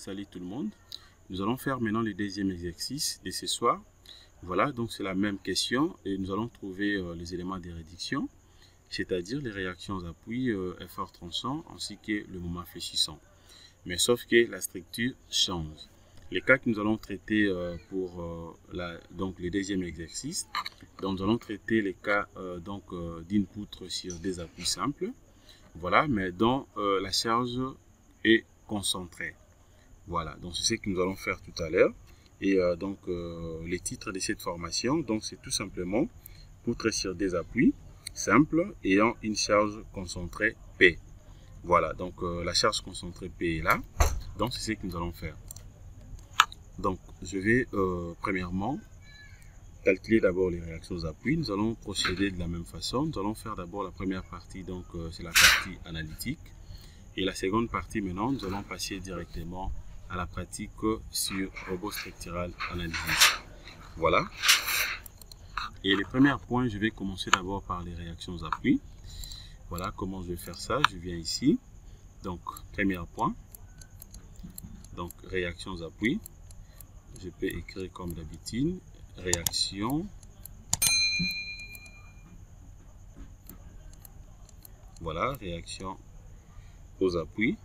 Salut tout le monde. Nous allons faire maintenant le deuxième exercice de ce soir. Voilà, donc c'est la même question et nous allons trouver les éléments de réduction, c'est-à-dire les réactions appuis, effort tranchant ainsi que le moment fléchissant. Mais sauf que la structure change. Les cas que nous allons traiter pour le deuxième exercice, donc nous allons traiter les cas d'input sur des appuis simples, voilà, mais dont la charge est concentrée. Voilà, donc c'est ce que nous allons faire tout à l'heure. Et les titres de cette formation, donc c'est tout simplement poutre sur des appuis simples ayant une charge concentrée P. Voilà, donc la charge concentrée P est là. Donc c'est ce que nous allons faire. Donc je vais premièrement calculer d'abord les réactions aux appuis. Nous allons procéder de la même façon. Nous allons faire d'abord la première partie, donc c'est la partie analytique. Et la seconde partie maintenant, nous allons passer directement à la pratique sur robot structural analysis. Voilà. Et les premiers points, je vais commencer d'abord par les réactions aux appuis. Voilà comment je vais faire ça. Je viens ici. Donc, premier point. Donc, réactions aux appuis. Je peux écrire comme d'habitude. Réaction. Voilà, réaction aux appuis.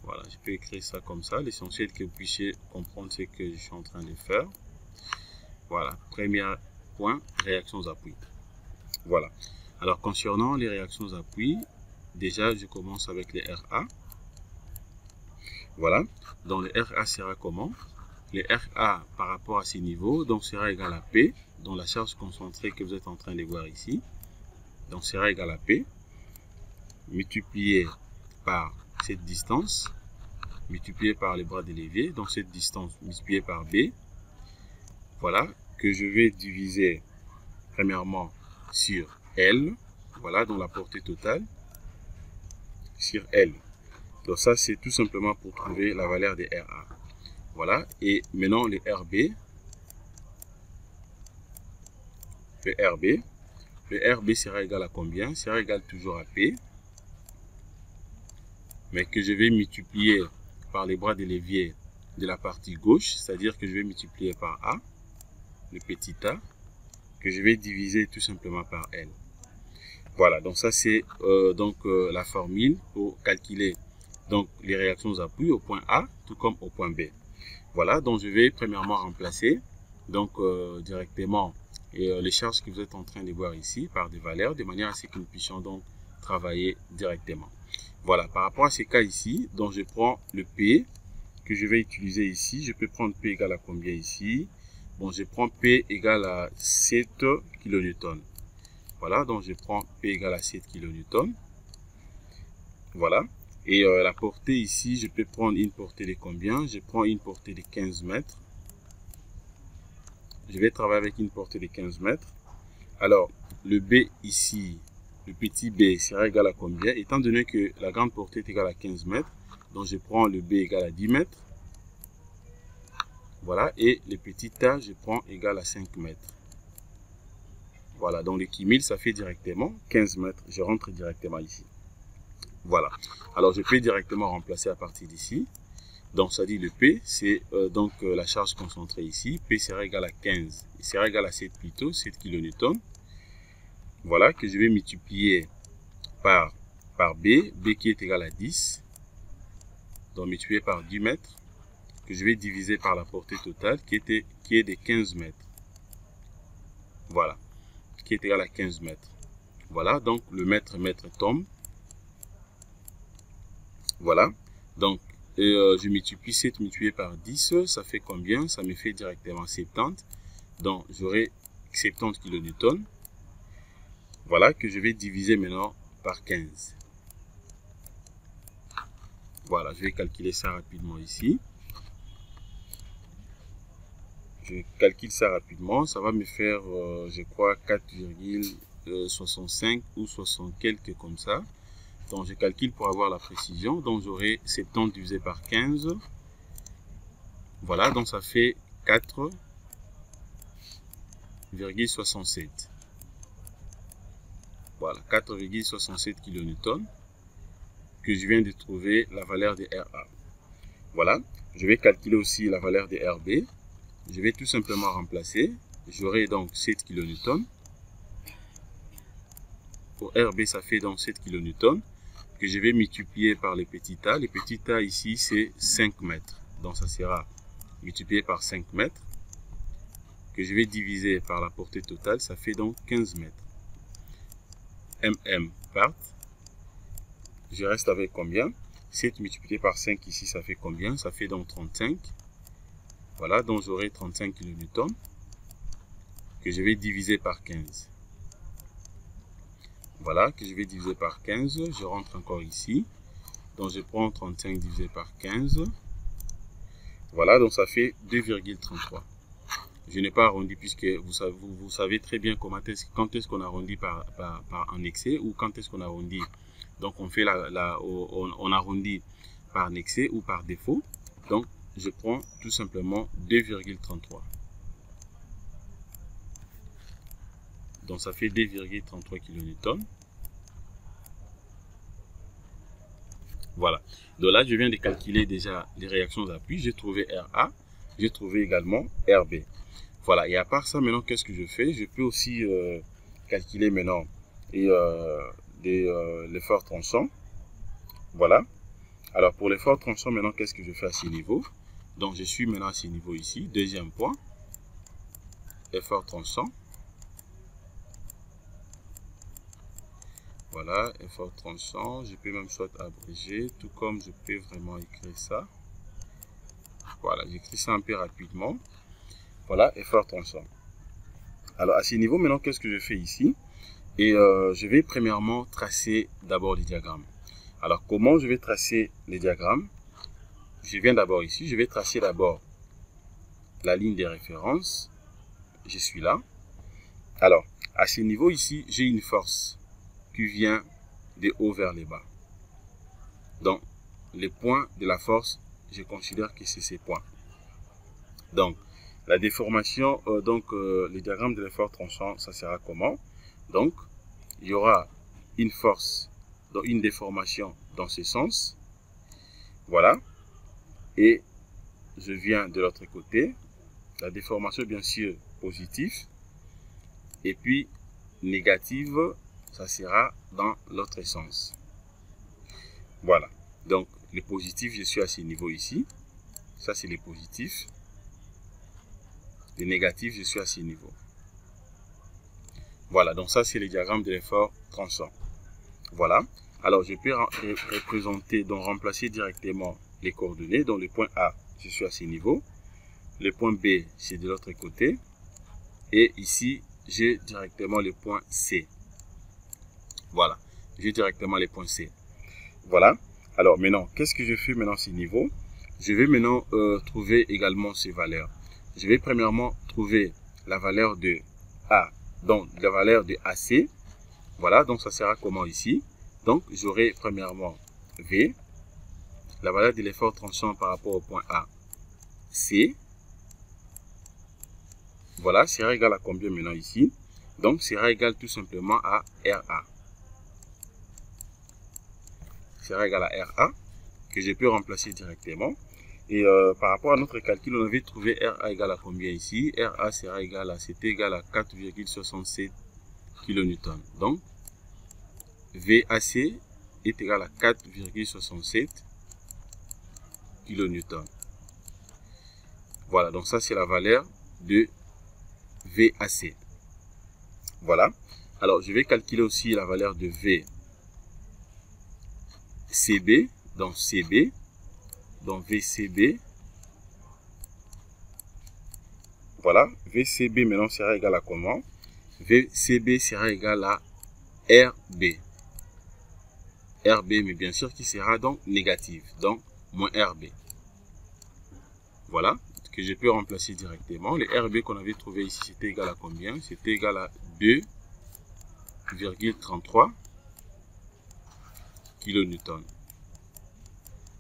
Voilà, je peux écrire ça comme ça. L'essentiel que vous puissiez comprendre ce que je suis en train de faire. Voilà, premier point, réactions aux appuis. Voilà. Alors, concernant les réactions aux appuis, déjà, je commence avec les RA. Voilà. Donc, le RA sera comment? Le RA par rapport à ces niveaux, donc sera égal à P, donc la charge concentrée que vous êtes en train de voir ici, donc sera égal à P, multiplié par cette distance, multiplié par les bras de levier, donc cette distance multipliée par B, voilà, que je vais diviser premièrement sur L, voilà, donc la portée totale, sur L. Donc ça, c'est tout simplement pour trouver la valeur des RA. Voilà, et maintenant le RB, le RB sera égal à combien? Sera égal toujours à P, mais que je vais multiplier par les bras de levier de la partie gauche, c'est-à-dire que je vais multiplier par A, le petit a, que je vais diviser tout simplement par L. Voilà, donc ça c'est la formule pour calculer donc les réactions aux appuis au point A, tout comme au point B. Voilà, donc je vais premièrement remplacer donc directement les charges que vous êtes en train de voir ici par des valeurs, de manière à ce que nous puissions donc travailler directement. Voilà, par rapport à ces cas ici, donc je prends le P que je vais utiliser ici. Je peux prendre P égale à combien ici? Bon, je prends P égale à 7 kN. Voilà, donc je prends P égale à 7 kN. Voilà. Et la portée ici, je peux prendre une portée de combien? Je prends une portée de 15 mètres. Je vais travailler avec une portée de 15 mètres. Alors, le B ici, le petit B sera égal à combien? Étant donné que la grande portée est égale à 15 mètres, donc je prends le B égal à 10 mètres. Voilà, et le petit A, je prends égal à 5 mètres. Voilà, donc le cumul, ça fait directement 15 mètres. Je rentre directement ici. Voilà. Alors, je peux directement remplacer à partir d'ici. Donc, ça dit le P, c'est la charge concentrée ici. P sera égal à 15. Il sera égal à 7 plutôt, 7 kN. Voilà, que je vais multiplier par B. B qui est égal à 10. Donc, multiplié par 10 mètres. Que je vais diviser par la portée totale qui est de 15 mètres. Voilà. Qui est égal à 15 mètres. Voilà, donc le mètre tombe. Voilà, donc je multiplie 7 multiplié par 10, ça fait combien? Ça me fait directement 70. Donc j'aurai 70 kN. Voilà, que je vais diviser maintenant par 15. Voilà, je vais calculer ça rapidement ici. Je calcule ça rapidement, ça va me faire, je crois, 4,65 ou 60 quelques comme ça. Donc, je calcule pour avoir la précision. Donc, j'aurai 70 divisé par 15. Voilà, donc ça fait 4,67. Voilà, 4,67 kN que je viens de trouver la valeur de RA. Voilà, je vais calculer aussi la valeur de RB. Je vais tout simplement remplacer. J'aurai donc 7 kN. Pour RB, ça fait donc 7 kN que je vais multiplier par les petits a. Les petits a ici, c'est 5 mètres. Donc ça sera multiplié par 5 mètres que je vais diviser par la portée totale. Ça fait donc 15 mètres. MM part. Je reste avec combien? 7 multiplié par 5 ici, ça fait combien? Ça fait donc 35. Voilà, donc j'aurai 35 kN que je vais diviser par 15. Voilà, que je vais diviser par 15. Je rentre encore ici. Donc je prends 35 divisé par 15. Voilà, donc ça fait 2,33. Je n'ai pas arrondi puisque vous savez très bien quand est-ce qu'on arrondit par en excès ou quand est-ce qu'on arrondit. Donc on fait on arrondit par excès ou par défaut. Donc je prends tout simplement 2,33. Donc ça fait 2,33 kN. Voilà. Donc là, je viens de calculer déjà les réactions d'appui. J'ai trouvé RA. J'ai trouvé également RB. Voilà. Et à part ça, maintenant, qu'est-ce que je fais? Je peux aussi calculer maintenant l'effort tranchant. Voilà. Alors pour l'effort tranchant, maintenant, qu'est-ce que je fais à ce niveau? Donc je suis maintenant à ce niveau ici. Deuxième point. Effort tranchant. Voilà, effort tranchant, je peux même soit abréger, tout comme je peux vraiment écrire ça. Voilà, j'écris ça un peu rapidement. Voilà, effort tranchant. Alors à ce niveau, maintenant, qu'est-ce que je fais ici? Et je vais premièrement tracer d'abord les diagrammes. Alors comment je vais tracer les diagrammes? Je viens d'abord ici, je vais tracer d'abord la ligne de référence. Je suis là. Alors, à ce niveau ici, j'ai une force qui vient de haut vers le bas. Donc, les points de la force, je considère que c'est ces points. Donc, la déformation, le diagramme de l'effort tranchant, ça sera comment? Donc, il y aura une force, donc une déformation dans ce sens. Voilà. Et je viens de l'autre côté. La déformation, bien sûr, positive. Et puis, négative, ça sera dans l'autre sens. Voilà. Donc, les positifs, je suis à ce niveau ici. Ça, c'est les positifs. Les négatifs, je suis à ce niveau. Voilà. Donc, ça, c'est le diagramme de l'effort tranchant. Voilà. Alors, je peux représenter, donc remplacer directement les coordonnées. Donc, le point A, je suis à ce niveau. Le point B, c'est de l'autre côté. Et ici, j'ai directement le point C. Voilà, j'ai directement les points C. Voilà. Alors maintenant, qu'est-ce que je fais maintenant à ce niveau? Je vais maintenant trouver également ces valeurs. Je vais premièrement trouver la valeur de A, donc la valeur de AC. Voilà, donc ça sera comment ici? Donc j'aurai premièrement V, la valeur de l'effort tranchant par rapport au point A, C. Voilà, sera égal à combien maintenant ici? Donc sera égal tout simplement à RA. Sera égal à RA, que je peux remplacer directement. Et par rapport à notre calcul, on avait trouvé RA égal à combien ici? RA sera égal à, c'était égal à 4,67 kN. Donc, VAC est égal à 4,67 kN. Voilà, donc ça c'est la valeur de VAC. Voilà. Alors, je vais calculer aussi la valeur de VCB, donc CB, donc VCB. Voilà, VCB maintenant sera égal à comment? VCB sera égal à RB. RB, mais bien sûr qui sera donc négatif, donc moins RB. Voilà, que je peux remplacer directement. Le RB qu'on avait trouvé ici, c'était égal à combien? C'était égal à 2,33 kN.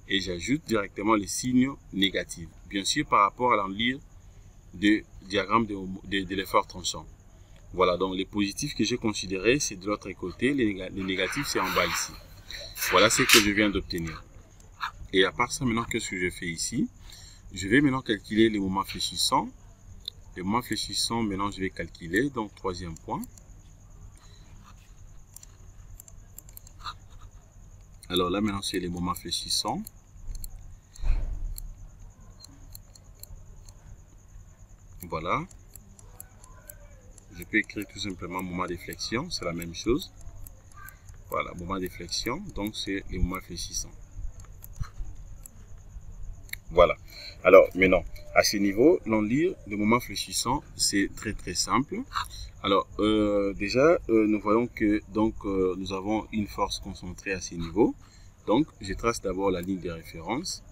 Et j'ajoute directement les signes négatifs. Bien sûr, par rapport à l'enlire du diagramme de l'effort tranchant. Voilà, donc les positifs que j'ai considérés, c'est de l'autre côté. Les négatifs, c'est en bas ici. Voilà ce que je viens d'obtenir. Et à part ça, maintenant, qu'est-ce que je fais ici? Je vais maintenant calculer les moments fléchissants. Les moments fléchissants, maintenant, je vais calculer. Donc, troisième point. Alors là, maintenant, c'est les moments fléchissants. Voilà. Je peux écrire tout simplement moment de flexion, c'est la même chose. Voilà, moment de flexion, donc c'est les moments fléchissants. Voilà. Alors maintenant, à ce niveau, lire le moment fléchissant, c'est très simple. Alors déjà, nous voyons que nous avons une force concentrée à ce niveau. Donc, je trace d'abord la ligne de référence.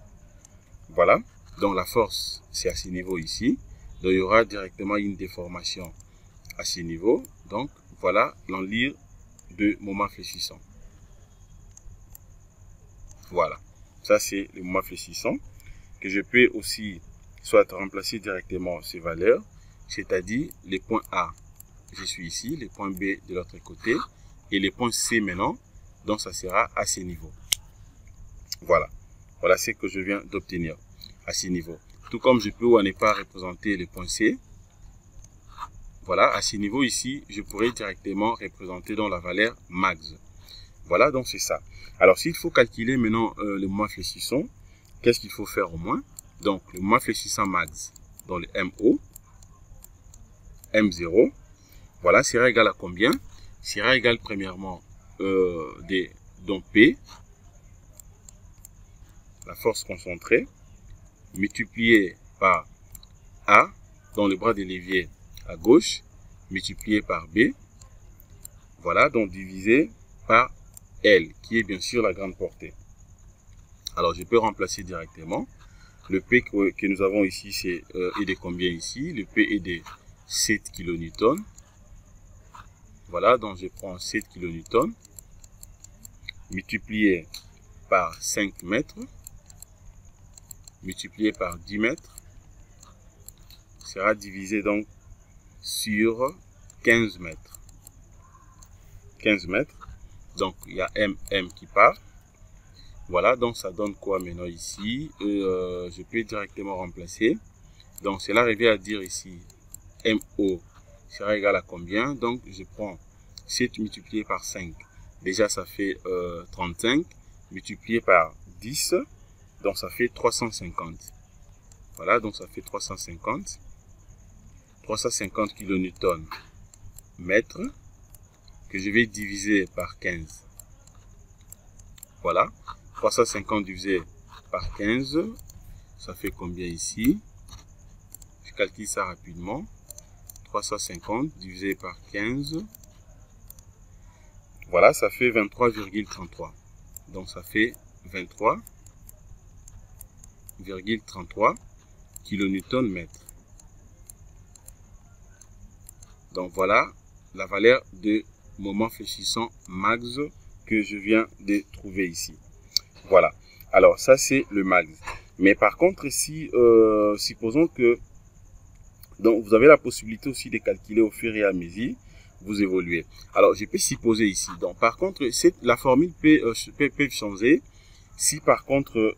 Voilà. Donc la force, c'est à ce niveau ici. Donc il y aura directement une déformation à ce niveau. Donc voilà l'enlire de moment fléchissant. Voilà. Ça c'est le moment fléchissant que je peux aussi soit remplacer directement ces valeurs, c'est-à-dire les points A. Je suis ici, les points B de l'autre côté et les points C maintenant. Donc ça sera à ce niveau. Voilà. Voilà ce que je viens d'obtenir à ce niveau. Tout comme je peux ou ne pas représenter les points C. Voilà, à ce niveau ici, je pourrais directement représenter dans la valeur max. Voilà, donc c'est ça. Alors, s'il faut calculer maintenant le moment fléchissant, qu'est-ce qu'il faut faire au moins? Donc, le moment fléchissant max dans le MO, M0, voilà, sera égal à combien? Sera égal premièrement donc P, la force concentrée, multiplié par A dans le bras de l'évier à gauche, multiplié par B, voilà, donc divisé par L, qui est bien sûr la grande portée. Alors, je peux remplacer directement. Le P que nous avons ici, c'est est de combien ici? Le P est de 7 kN. Voilà, donc je prends 7 kN, multiplié par 5 mètres, multiplié par 10 mètres, sera divisé donc sur 15 mètres. 15 mètres. Donc, il y a MM qui part. Voilà, donc ça donne quoi maintenant ici? Je peux directement remplacer. Donc, cela revient à dire ici, MO sera égal à combien? Donc, je prends 7 multiplié par 5. Déjà, ça fait 35. Multiplié par 10. Donc, ça fait 350. Voilà, donc ça fait 350. 350 kN mètres que je vais diviser par 15. Voilà, 350 divisé par 15, ça fait combien ici? Je calcule ça rapidement. 350 divisé par 15, voilà, ça fait 23,33. Donc ça fait 23,33 kN mètre. Donc voilà la valeur de moment fléchissant max que je viens de trouver ici. Voilà. Alors ça c'est le max. Mais par contre ici, supposons que donc vous avez la possibilité aussi de calculer au fur et à mesure vous évoluez. Alors je peux supposer ici. Donc par contre la formule peut changer si par contre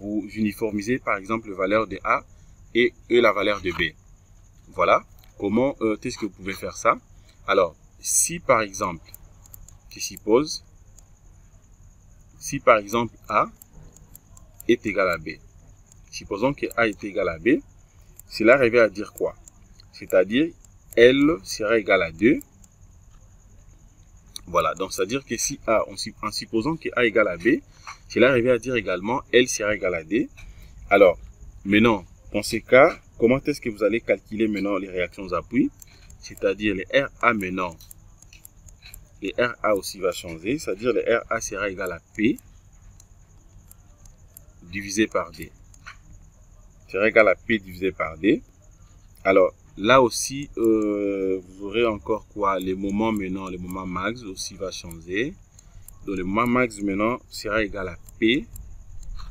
vous uniformisez par exemple la valeur de A et la valeur de B. Voilà. Comment est-ce que vous pouvez faire ça? Alors, si par exemple, je suppose, si par exemple A est égal à B, supposons que A est égal à B, cela revient à dire quoi? C'est-à-dire, L sera égal à 2. Voilà, donc c'est-à-dire que si A, en supposant que A est égal à B, cela revient à dire également L sera égal à D. Alors, maintenant, dans ce cas, comment est-ce que vous allez calculer maintenant les réactions d'appui? C'est-à-dire les RA maintenant, les RA aussi va changer, c'est-à-dire le RA sera égal à P divisé par D. Sera égal à P divisé par D. Alors là aussi, vous aurez encore quoi? Les moments maintenant, le moment max aussi va changer. Donc le moment max maintenant sera égal à P.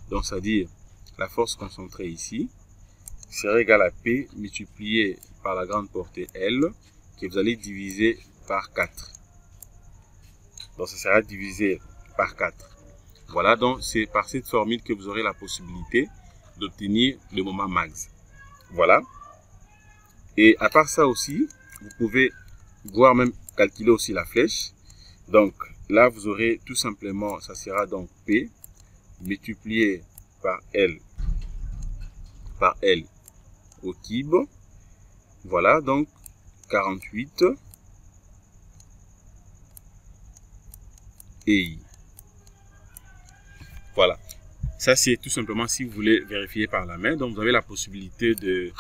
Donc c'est-à-dire la force concentrée ici sera égal à P multiplié par la grande portée L que vous allez diviser par 4. Donc ça sera divisé par 4. Voilà, donc c'est par cette formule que vous aurez la possibilité d'obtenir le moment max. Voilà. Et à part ça aussi, vous pouvez voir même calculer aussi la flèche. Donc là, vous aurez tout simplement, ça sera donc P multiplié par L au cube. Voilà, donc 48 et I. Voilà. Ça, c'est tout simplement si vous voulez vérifier par la main. Donc, vous avez la possibilité de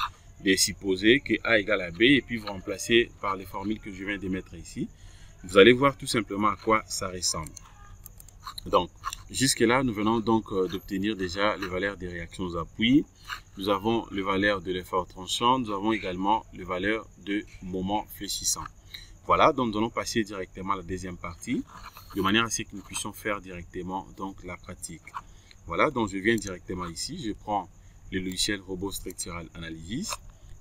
supposer que A égale à B et puis vous remplacez par les formules que je viens de mettre ici. Vous allez voir tout simplement à quoi ça ressemble. Donc, jusque-là, nous venons donc d'obtenir déjà les valeurs des réactions aux appuis. Nous avons les valeurs de l'effort tranchant. Nous avons également les valeurs de moment fléchissant. Voilà, donc nous allons passer directement à la deuxième partie, de manière à ce que nous puissions faire directement donc la pratique. Voilà, donc je viens directement ici, je prends le logiciel Robot Structural Analysis.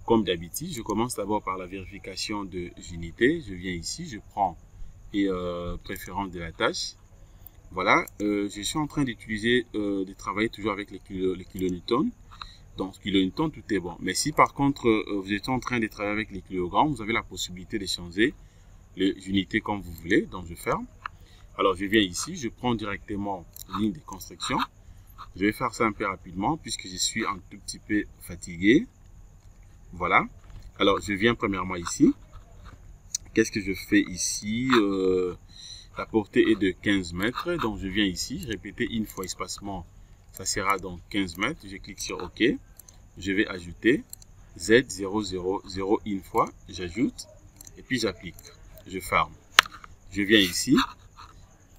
Comme d'habitude, je commence d'abord par la vérification de unités. Je viens ici, je prends les préférences de la tâche. Voilà, je suis en train d'utiliser, de travailler toujours avec les kilonewtons. Donc, kilonewtons, tout est bon. Mais si par contre, vous êtes en train de travailler avec les kilogrammes, vous avez la possibilité de changer les unités comme vous voulez. Donc, je ferme. Alors, je viens ici, je prends directement ligne de construction. Je vais faire ça un peu rapidement puisque je suis un tout petit peu fatigué. Voilà. Alors, je viens premièrement ici. Qu'est-ce que je fais ici? La portée est de 15 mètres. Donc, je viens ici, répéter une fois espacement. Ça sera donc 15 mètres. Je clique sur OK. Je vais ajouter Z000 une fois. J'ajoute et puis j'applique. Je ferme. Je viens ici.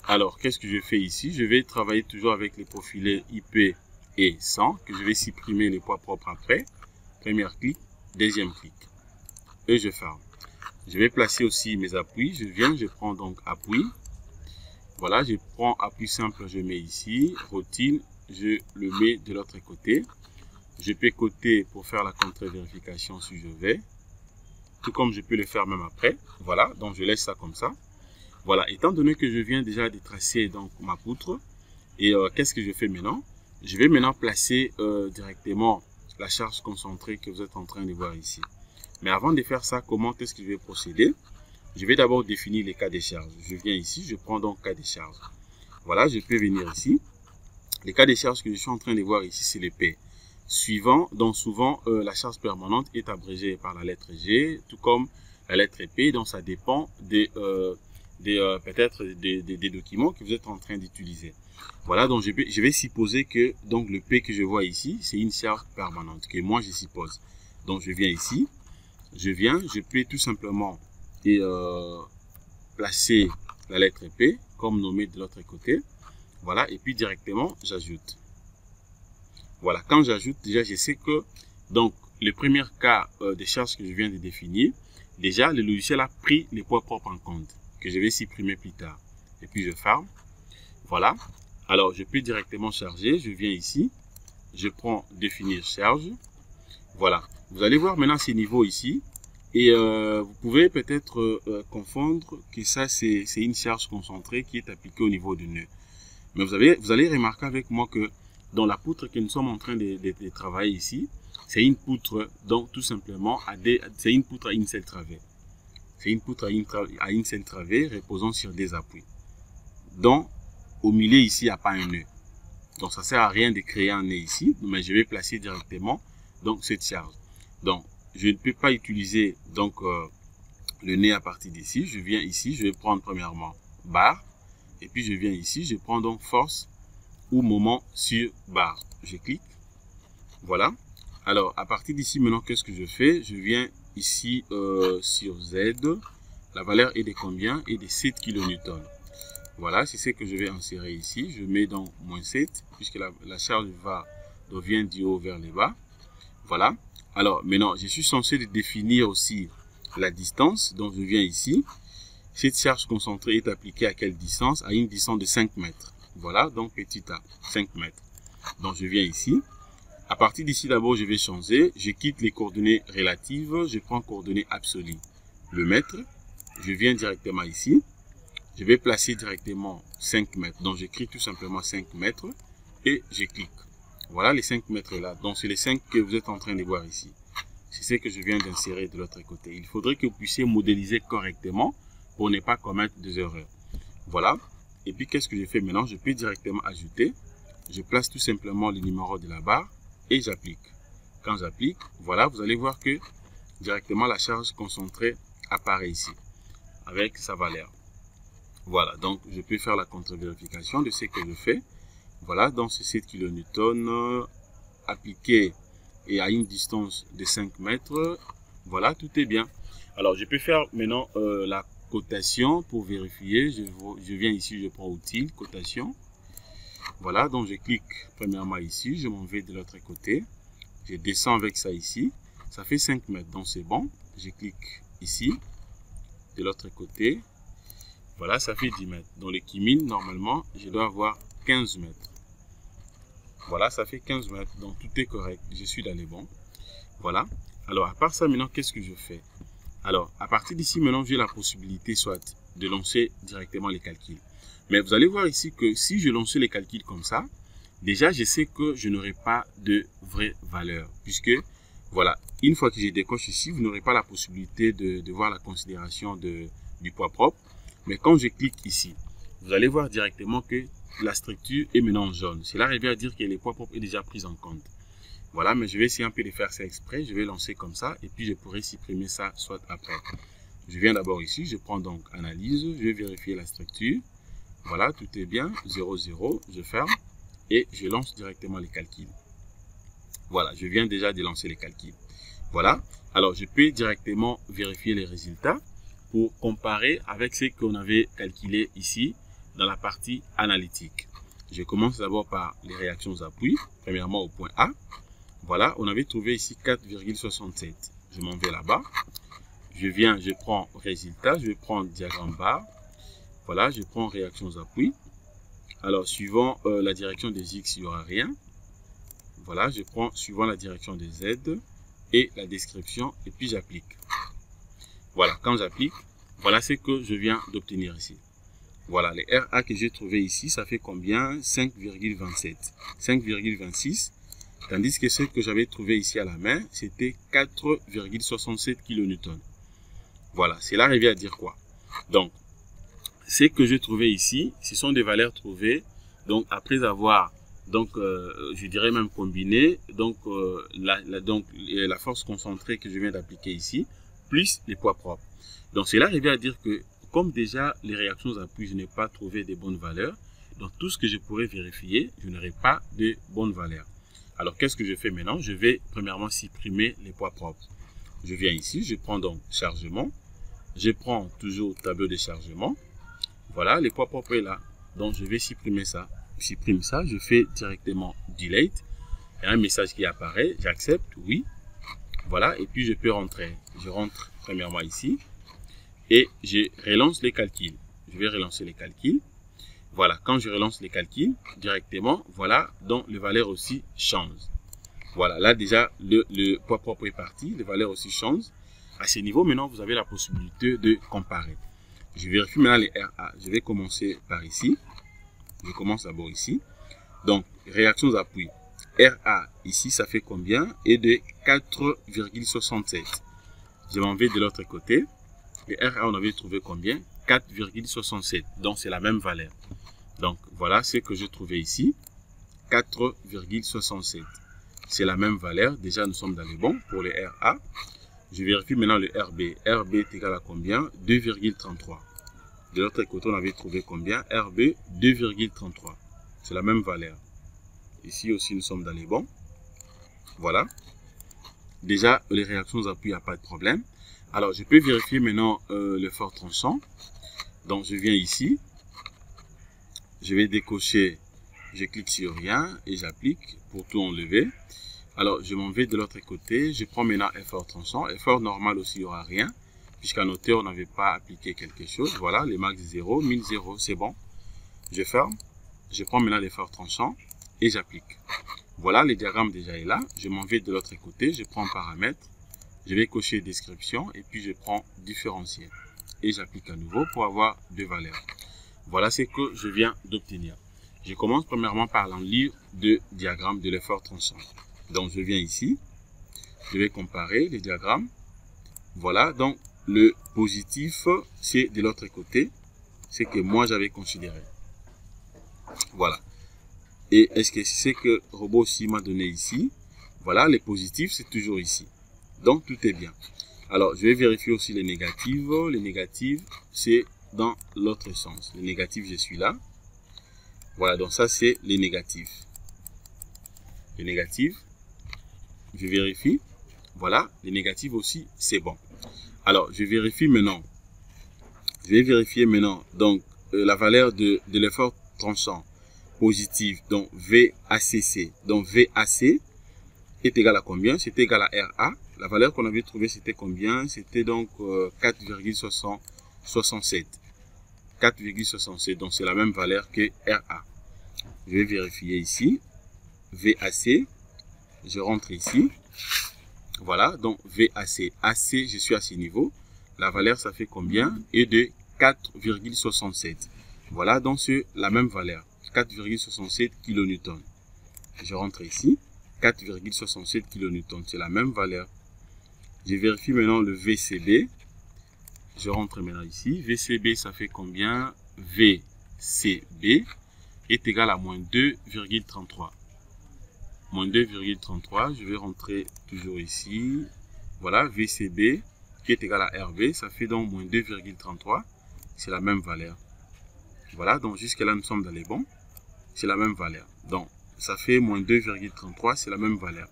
Alors, qu'est-ce que je fais ici? Je vais travailler toujours avec les profilés IP et 100 que je vais supprimer les poids propres après. Premier clic, deuxième clic. Et je ferme. Je vais placer aussi mes appuis. Je viens, je prends donc appui. Voilà, je prends appui simple, je mets ici. Routine, je le mets de l'autre côté. Je peux coter pour faire la contre-vérification si je vais. Tout comme je peux le faire même après. Voilà, donc je laisse ça comme ça. Voilà, étant donné que je viens déjà de tracer donc ma poutre, et qu'est-ce que je fais maintenant? Je vais maintenant placer directement la charge concentrée que vous êtes en train de voir ici. Mais avant de faire ça, comment est-ce que je vais procéder? Je vais d'abord définir les cas de charge. Je viens ici, je prends donc cas de charge. Voilà, je peux venir ici. Les cas de charge que je suis en train de voir ici, c'est les P. Suivant, donc souvent, la charge permanente est abrégée par la lettre G, tout comme la lettre P, donc ça dépend peut-être des documents que vous êtes en train d'utiliser. Voilà, donc je vais supposer que donc le P que je vois ici, c'est une charge permanente, que moi je suppose. Donc je viens ici, je peux tout simplement placer la lettre P, comme nommé de l'autre côté. Voilà, et puis directement, j'ajoute. Voilà, quand j'ajoute, déjà je sais que donc le premier cas de charge que je viens de définir, déjà le logiciel a pris les poids propres en compte, que je vais supprimer plus tard. Et puis je ferme. Voilà. Alors je peux directement charger. Je viens ici. Je prends définir charge. Voilà. Vous allez voir maintenant ces niveaux ici. Et vous pouvez peut-être confondre que ça c'est une charge concentrée qui est appliquée au niveau du nœud. Mais vous allez remarquer avec moi que dans la poutre que nous sommes en train de travailler ici, c'est une poutre donc tout simplement c'est une poutre à une seule travée. C'est une poutre à une seule travée reposant sur des appuis. Donc, au milieu ici, il n'y a pas un nœud. Donc, ça ne sert à rien de créer un nœud ici, mais je vais placer directement donc cette charge. Donc, je ne peux pas utiliser donc le nœud à partir d'ici. Je viens ici, je vais prendre premièrement barre. Et puis, je viens ici, je prends donc force ou moment sur barre. Je clique. Voilà. Alors, à partir d'ici, maintenant, qu'est-ce que je fais? Je viens ici sur Z. La valeur est de combien? Est de 7 kN. Voilà, c'est ce que je vais insérer ici. Je mets donc moins 7, puisque la charge vient du haut vers le bas. Voilà. Alors, maintenant, je suis censé définir aussi la distance. Donc, je viens ici. Cette charge concentrée est appliquée à quelle distance? À une distance de 5 mètres. Voilà, donc petit a, 5 mètres. Donc, je viens ici. À partir d'ici, d'abord, je vais changer. Je quitte les coordonnées relatives. Je prends coordonnées absolues. Le mètre. Je viens directement ici. je vais placer directement 5 mètres. Donc, j'écris tout simplement 5 mètres et je clique. Voilà les 5 mètres là. Donc, c'est les 5 que vous êtes en train de voir ici. C'est ce que je viens d'insérer de l'autre côté. Il faudrait que vous puissiez modéliser correctement pour ne pas commettre des erreurs. Voilà. Et puis, qu'est-ce que je fais maintenant? Je peux directement ajouter. Je place tout simplement le numéro de la barre et j'applique. Quand j'applique, voilà, vous allez voir que directement la charge concentrée apparaît ici avec sa valeur. Voilà, donc je peux faire la contre-vérification de ce que je fais. Voilà, donc c'est 7 kN appliqué et à une distance de 5 mètres. Voilà, tout est bien. Alors, je peux faire maintenant la cotation pour vérifier. Je viens ici, je prends outils, cotation. Voilà, donc je clique premièrement ici, je m'en vais de l'autre côté. Je descends avec ça ici. Ça fait 5 mètres, donc c'est bon. Je clique ici, de l'autre côté. Voilà, ça fait 10 mètres. Dans le Kimin, normalement, je dois avoir 15 mètres. Voilà, ça fait 15 mètres. Donc, tout est correct. Je suis dans les bons. Voilà. Alors, à part ça, maintenant, qu'est-ce que je fais? Alors, à partir d'ici, maintenant, j'ai la possibilité soit de lancer directement les calculs. Mais vous allez voir ici que si je lance les calculs comme ça, déjà, je sais que je n'aurai pas de vraie valeur. Puisque, voilà, une fois que je décoche ici, vous n'aurez pas la possibilité de voir la considération du poids propre. Mais quand je clique ici, vous allez voir directement que la structure est maintenant en jaune. Cela revient à dire que les poids propres est déjà pris en compte. Voilà, mais je vais essayer un peu de faire ça exprès. Je vais lancer comme ça et puis je pourrai supprimer ça soit après. Je viens d'abord ici, je prends donc analyse, je vais vérifier la structure. Voilà, tout est bien, 0, 0, je ferme et je lance directement les calculs. Voilà, je viens déjà de lancer les calculs. Voilà, alors je peux directement vérifier les résultats pour comparer avec ce qu'on avait calculé ici dans la partie analytique. Je commence d'abord par les réactions appui, premièrement au point A. Voilà, on avait trouvé ici 4,67. Je m'en vais là-bas. Je viens, je prends résultat, je vais prendre diagramme barre. Voilà, je prends réactions appui. Alors, suivant la direction des X, il n'y aura rien. Voilà, je prends suivant la direction des Z et la description et puis j'applique. Voilà, quand j'applique, voilà ce que je viens d'obtenir ici. Voilà, les RA que j'ai trouvé ici, ça fait combien? 5,27, 5,26. Tandis que ce que j'avais trouvé ici à la main, c'était 4,67 kN. Voilà, cela revient à dire quoi? Donc, ce que j'ai trouvé ici, ce sont des valeurs trouvées, donc après avoir, donc je dirais même combiné, donc la force concentrée que je viens d'appliquer ici, plus les poids propres. Donc cela revient à dire que comme déjà les réactions appui, je n'ai pas trouvé de bonnes valeurs, donc tout ce que je pourrais vérifier, je n'aurai pas de bonnes valeurs. Alors qu'est-ce que je fais maintenant? Je vais premièrement supprimer les poids propres. Je viens ici, je prends donc chargement, je prends toujours tableau de chargement. Voilà, les poids propres est là. Donc je vais supprimer ça. Je supprime ça, je fais directement delete. Il y a un message qui apparaît, j'accepte, oui. Voilà, et puis je peux rentrer. Je rentre premièrement ici et je relance les calculs. Je vais relancer les calculs. Voilà, quand je relance les calculs directement, voilà, donc les valeurs aussi changent. Voilà, là déjà le poids propre est parti, les valeurs aussi changent. À ce niveau, maintenant, vous avez la possibilité de comparer. Je vérifie maintenant les RA. Je vais commencer par ici. Je commence d'abord ici. Donc, réactions appui. RA, ici, ça fait combien? Et de 4,67. Je m'en vais de l'autre côté. Les RA, on avait trouvé combien? 4,67. Donc, c'est la même valeur. Donc, voilà ce que j'ai trouvé ici. 4,67. C'est la même valeur. Déjà, nous sommes dans les bons pour les RA. Je vérifie maintenant le RB. RB est égal à combien? 2,33. De l'autre côté, on avait trouvé combien? RB, 2,33. C'est la même valeur. Ici aussi, nous sommes dans les bons. Voilà. Déjà, les réactions appui, il n'y a pas de problème. Alors, je peux vérifier maintenant le fort tranchant. Donc, je viens ici. Je vais décocher. Je clique sur rien et j'applique pour tout enlever. Alors, je m'en vais de l'autre côté. Je prends maintenant effort tranchant. Effort normal aussi, il n'y aura rien. Puisqu'à noter, on n'avait pas appliqué quelque chose. Voilà, les max 0, 1000, 0, c'est bon. Je ferme. Je prends maintenant l'effort tranchant et j'applique. Voilà, le diagramme déjà est là. Je m'en vais de l'autre côté. Je prends paramètres. Je vais cocher description et puis je prends différentiel. et j'applique à nouveau pour avoir deux valeurs. Voilà ce que je viens d'obtenir. Je commence premièrement par l'enlire de diagramme de l'effort tranchant. Donc je viens ici, je vais comparer les diagrammes. Voilà, donc le positif, c'est de l'autre côté, c'est que moi j'avais considéré. Voilà. Et est-ce que c'est que robot aussi m'a donné ici? Voilà, les positifs, c'est toujours ici. Donc tout est bien. Alors, je vais vérifier aussi les négatives. Les négatives, c'est dans l'autre sens. Les négatifs, je suis là. Voilà, donc ça, c'est les négatifs. Les négatifs, je vérifie. Voilà, les négatifs aussi, c'est bon. Alors, je vérifie maintenant. Je vais vérifier maintenant donc la valeur de l'effort tranchant positif, donc VACC. Donc VAC est égal à combien? C'était égal à RA. La valeur qu'on avait trouvée, c'était combien? C'était donc 4,67. 4,67. Donc c'est la même valeur que RA. Je vais vérifier ici. VAC. Je rentre ici. Voilà, donc VAC. AC, je suis à ce niveau. La valeur, ça fait combien? Et de 4,67. Voilà, donc c'est la même valeur. 4,67 kN. Je rentre ici. 4,67 kN. C'est la même valeur. Je vérifie maintenant le VCB. Je rentre maintenant ici. VCB, ça fait combien? VCB est égal à moins 2,33. Moins 2,33. Je vais rentrer toujours ici. Voilà, VCB qui est égal à RB. Ça fait donc moins 2,33. C'est la même valeur. Voilà, donc jusque-là, nous sommes dans les bons. C'est la même valeur. Donc, ça fait moins 2,33. C'est la même valeur.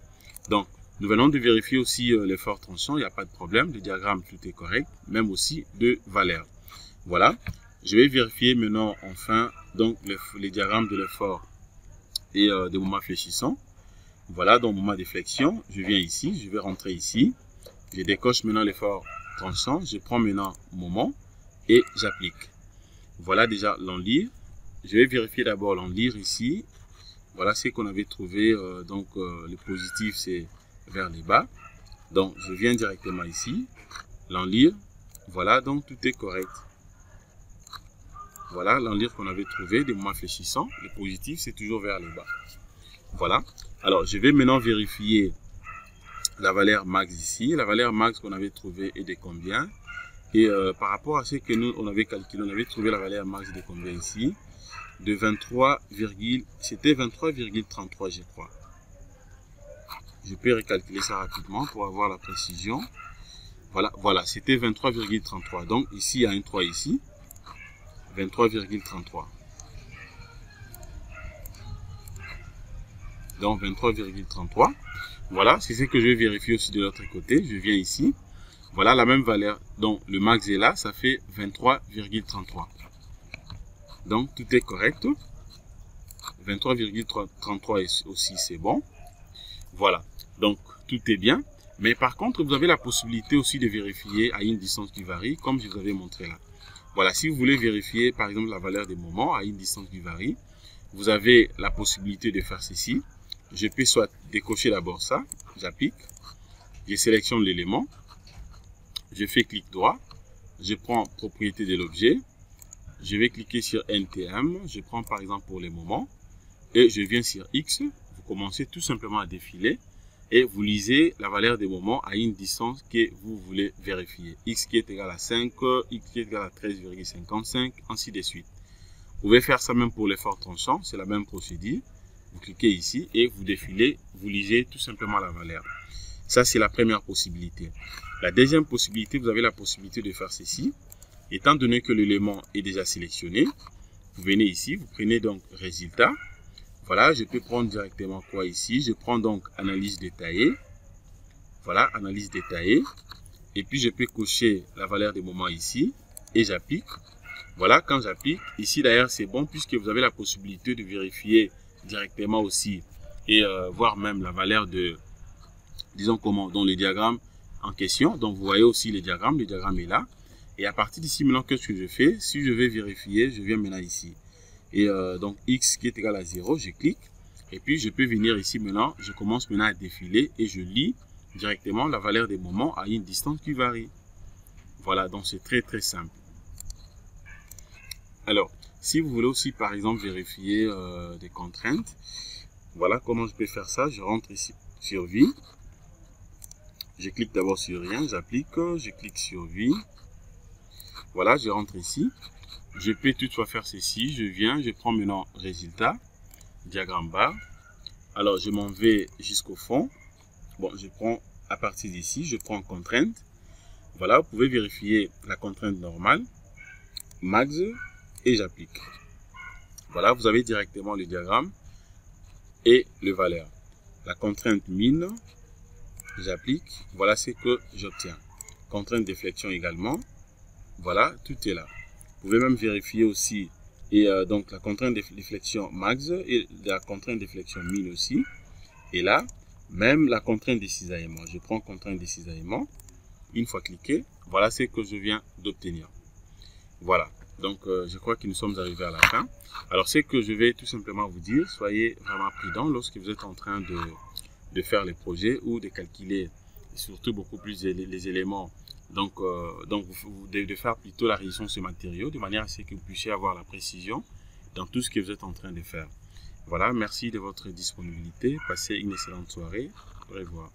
Donc, nous venons de vérifier aussi l'effort tranchant. Il n'y a pas de problème. Le diagramme, tout est correct. Même aussi de valeur. Voilà. Je vais vérifier maintenant, enfin, donc les diagrammes de l'effort et de moment fléchissant. Voilà, donc moment de flexion. Je viens ici. Je vais rentrer ici. Je décoche maintenant l'effort tranchant. Je prends maintenant moment et j'applique. Voilà déjà l'enlire. Je vais vérifier d'abord l'enlire ici. Voilà ce qu'on avait trouvé. Donc, le positif, c'est vers les bas. Donc, je viens directement ici. L'enlire. Voilà, donc tout est correct. Voilà l'enlire qu'on avait trouvé des moments fléchissants. Le positif, c'est toujours vers les bas. Voilà. Alors, je vais maintenant vérifier la valeur max ici. La valeur max qu'on avait trouvée est de combien? Et par rapport à ce que nous, on avait calculé, on avait trouvé la valeur max de combien ici? De 23, c'était 23,33 je crois. Je peux recalculer ça rapidement pour avoir la précision. Voilà, voilà, c'était 23,33. Donc ici, il y a un 3 ici. 23,33. Donc 23,33. Voilà, c'est ce que je vais vérifier aussi de l'autre côté. Je viens ici. Voilà la même valeur. Donc le max est là, ça fait 23,33. Donc tout est correct. 23,33 aussi c'est bon. Voilà. Donc tout est bien. Mais par contre, vous avez la possibilité aussi de vérifier à une distance qui varie, comme je vous avais montré là. Voilà, si vous voulez vérifier par exemple la valeur des moments à une distance qui varie, vous avez la possibilité de faire ceci. Je peux soit décocher d'abord ça, j'applique, je sélectionne l'élément, je fais clic droit, je prends propriété de l'objet, je vais cliquer sur NTM, je prends par exemple pour les moments, et je viens sur X, vous commencez tout simplement à défiler, et vous lisez la valeur des moments à une distance que vous voulez vérifier. X qui est égal à 5, X qui est égal à 13,55, ainsi de suite. Vous pouvez faire ça même pour l'effort tranchant, c'est la même procédure. Vous cliquez ici et vous défilez, vous lisez tout simplement la valeur. Ça, c'est la première possibilité. La deuxième possibilité, vous avez la possibilité de faire ceci. Étant donné que l'élément est déjà sélectionné, vous venez ici, vous prenez donc résultat. Voilà, je peux prendre directement quoi ici? Je prends donc analyse détaillée. Voilà, analyse détaillée. Et puis, je peux cocher la valeur des moments ici et j'applique. Voilà, quand j'applique, ici d'ailleurs, c'est bon puisque vous avez la possibilité de vérifier directement aussi et voir même la valeur de, disons comment, dans le diagramme en question. Donc, vous voyez aussi le diagramme est là. Et à partir d'ici, maintenant, qu'est-ce que je fais? Si je vais vérifier, je viens maintenant ici. Et donc, X qui est égal à 0, je clique. Et puis, je peux venir ici maintenant, je commence maintenant à défiler et je lis directement la valeur des moments à une distance qui varie. Voilà, donc c'est très très simple. Alors, si vous voulez aussi, par exemple, vérifier des contraintes, voilà comment je peux faire ça. Je rentre ici sur vie. Je clique d'abord sur rien, j'applique, je clique sur vie. Voilà, je rentre ici. Je peux toutefois faire ceci. Je viens, je prends maintenant résultat, diagramme bar. Alors, je m'en vais jusqu'au fond. Bon, je prends à partir d'ici, je prends contrainte. Voilà, vous pouvez vérifier la contrainte normale, max, et j'applique. Voilà, vous avez directement le diagramme et le valeur. La contrainte mine, j'applique. Voilà ce que j'obtiens. Contrainte déflexion également. Voilà, tout est là. Vous pouvez même vérifier aussi et donc la contrainte de déflexion max et la contrainte de déflexion mine aussi. Et là, même la contrainte de cisaillement. Je prends contrainte de cisaillement. Une fois cliqué, voilà ce que je viens d'obtenir. Voilà. Donc, je crois que nous sommes arrivés à la fin. Alors, ce que je vais tout simplement vous dire, soyez vraiment prudents lorsque vous êtes en train de faire les projets ou de calculer surtout beaucoup plus les éléments. Donc vous devez faire plutôt la résistance de ce matériau de manière à ce que vous puissiez avoir la précision dans tout ce que vous êtes en train de faire. Voilà, merci de votre disponibilité. Passez une excellente soirée. Au revoir.